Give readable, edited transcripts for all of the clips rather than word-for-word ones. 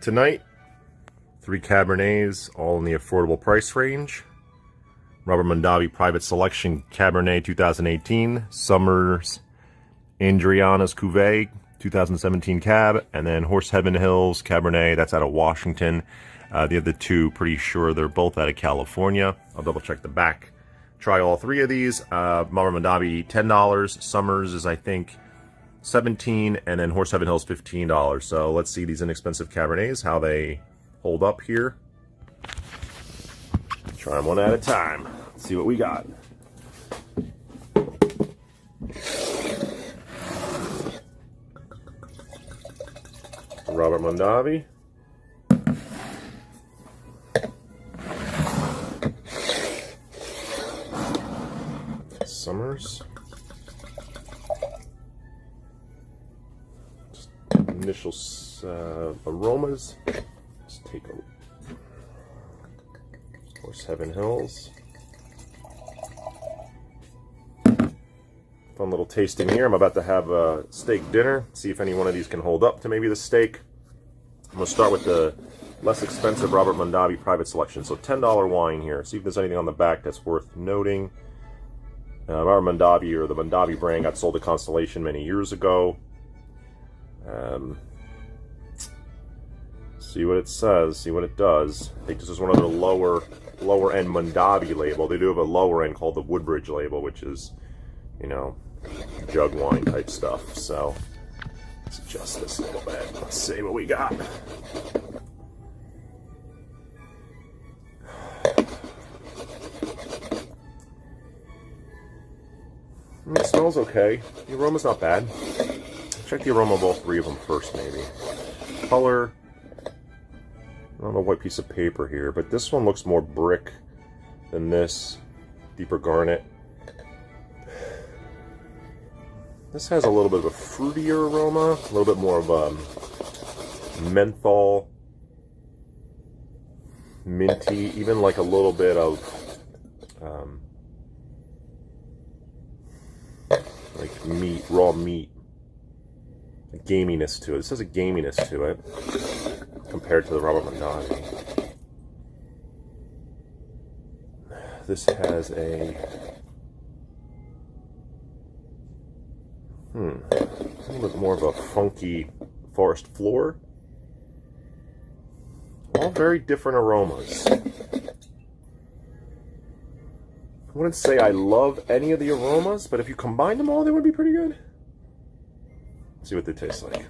tonight. 3 Cabernets, all in the affordable price range. Robert Mondavi Private Selection Cabernet 2018, Summers Andriana's Cuvée 2017 Cab, and then Horse Heaven Hills Cabernet, that's out of Washington. The other two, pretty sure they're both out of California. I'll double check the back. Try all 3 of these. Robert Mondavi $10, Summers is I think $17, and then Horse Heaven Hills $15. So let's see these inexpensive Cabernets, how they hold up here. Try them one at a time. Let's see what we got. Robert Mondavi. Summers. Just initial aromas. Let's take a Horse Heaven Hills. Fun little tasting here. I'm about to have a steak dinner. See if any one of these can hold up to maybe the steak. I'm going to start with the less expensive Robert Mondavi Private Selection. So $10 wine here. See if there's anything on the back that's worth noting. Robert Mondavi, or the Mondavi brand, got sold to Constellation many years ago. See what it says, see what it does. I think this is one of the lower end Mondavi label. They do have a lower end called the Woodbridge label, which is, you know, jug wine type stuff. So let's adjust this a little bit. Let's see what we got. It smells okay. The aroma's not bad. Check the aroma of all 3 of them first, maybe. Color. I don't know, white piece of paper here, but this one looks more brick than this. Deeper garnet. This has a little bit of a fruitier aroma, a little bit more of a menthol, minty, even like a little bit of like meat, raw meat, a gaminess to it. This has a gaminess to it compared to the Robert Mondavi. This has a a little bit more of a funky forest floor. All very different aromas. I wouldn't say I love any of the aromas, but if you combine them all, they would be pretty good. Let's see what they taste like.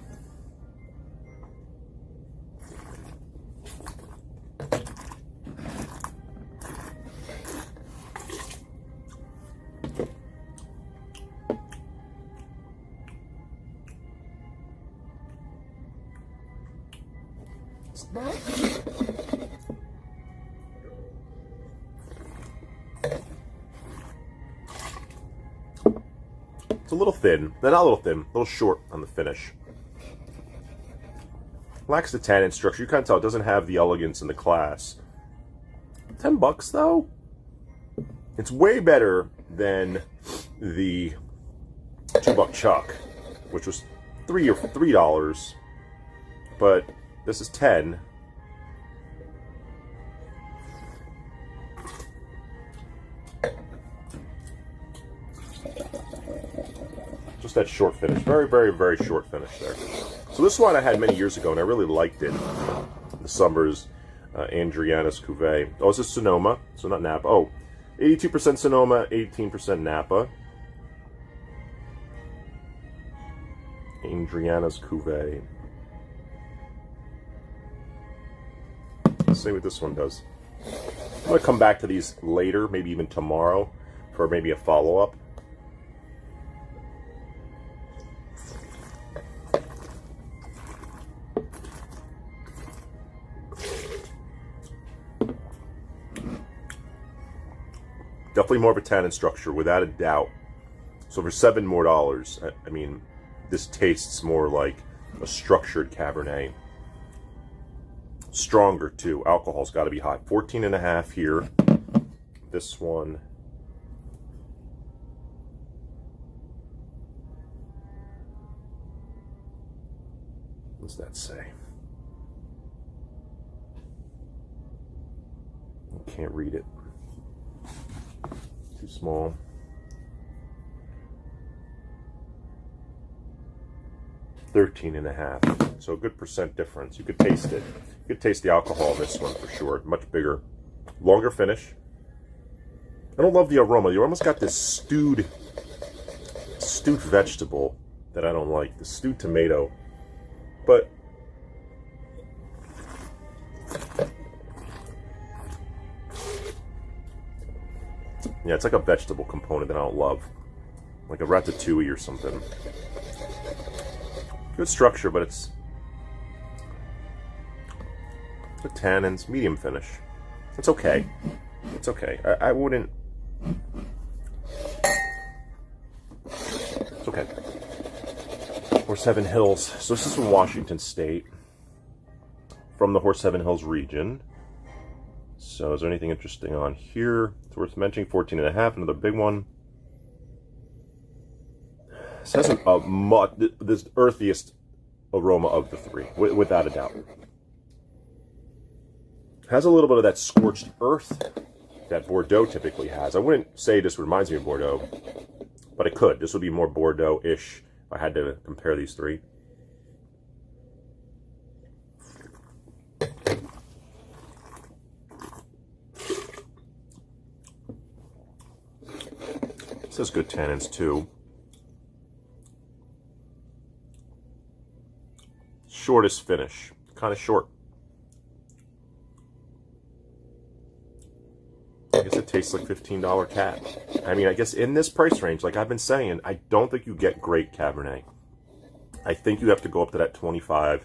It's a little thin. Not a little thin, a little short on the finish. Lacks the tannin structure. You can't tell it doesn't have the elegance and the class. $10 though? It's way better than the $2 Chuck, which was $3. But this is 10. Just that short finish. Very, very, very short finish there. So this one I had many years ago, and I really liked it. The Summers Andriana's Cuvée. Oh, this is Sonoma, so not Napa. Oh, 82% Sonoma, 18% Napa. Andriana's Cuvée. Let's see what this one does. I'm going to come back to these later, maybe even tomorrow, for maybe a follow-up. Definitely more of a tannin structure, without a doubt. So for $7 more, I mean, this tastes more like a structured Cabernet. Stronger too. Alcohol's got to be high. 14.5 here. This one. What does that say? can't read it. Too small. $13.5. So a good percent difference. You could taste it. You could taste the alcohol in this one for sure. Much bigger, longer finish. I don't love the aroma. The aroma's got this stewed vegetable that I don't like. The stewed tomato. But yeah, it's like a vegetable component that I don't love. Like a ratatouille or something. Good structure, but it's good tannins, medium finish. It's okay. It's okay. I wouldn't. It's okay. Horse Heaven Hills. So this is from Washington State, from the Horse Heaven Hills region. So is there anything interesting on here? It's worth mentioning. 14.5. Another big one. This has this earthiest aroma of the three, without a doubt. Has a little bit of that scorched earth that Bordeaux typically has. I wouldn't say this reminds me of Bordeaux, but it could. This would be more Bordeaux-ish if I had to compare these three. This has good tannins too. Shortest finish, kind of short. I guess it tastes like $15 cab. I mean, I guess in this price range, like I've been saying, I don't think you get great Cabernet. I think you have to go up to that $25,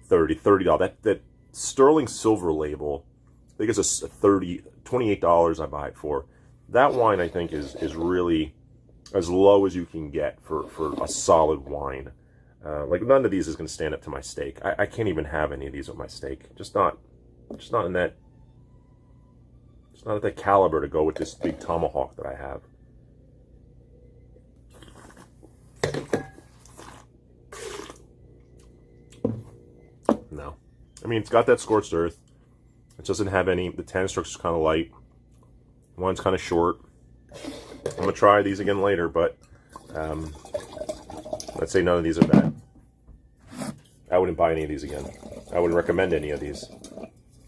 $30. That sterling silver label, I think it's a $28 I buy it for. That wine, I think, is really as low as you can get for a solid wine. Like none of these is going to stand up to my steak. I can't even have any of these with my steak. Just not in that. It's not at that caliber to go with this big tomahawk that I have. No, I mean it's got that scorched earth. It doesn't have any. The tannin structure's kind of light. One's kind of short. I'm gonna try these again later, but let's say none of these are bad. I wouldn't buy any of these again. I wouldn't recommend any of these.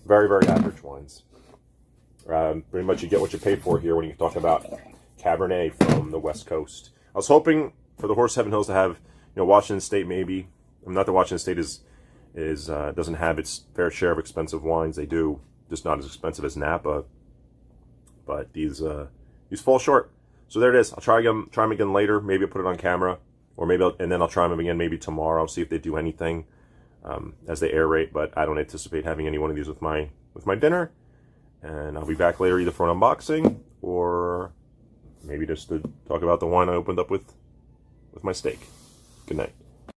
Very, very average wines. Pretty much you get what you pay for here when you talk about Cabernet from the West Coast. I was hoping for the Horse Heaven Hills to have, Washington State maybe. Not that Washington State doesn't have its fair share of expensive wines. They do, just not as expensive as Napa. But these fall short. So there it is. I'll try them again later. Maybe I'll put it on camera, or and then I'll try them again maybe tomorrow. See if they do anything as they aerate. But I don't anticipate having any one of these with my dinner. And I'll be back later either for an unboxing or maybe just to talk about the wine I opened up with my steak. Good night.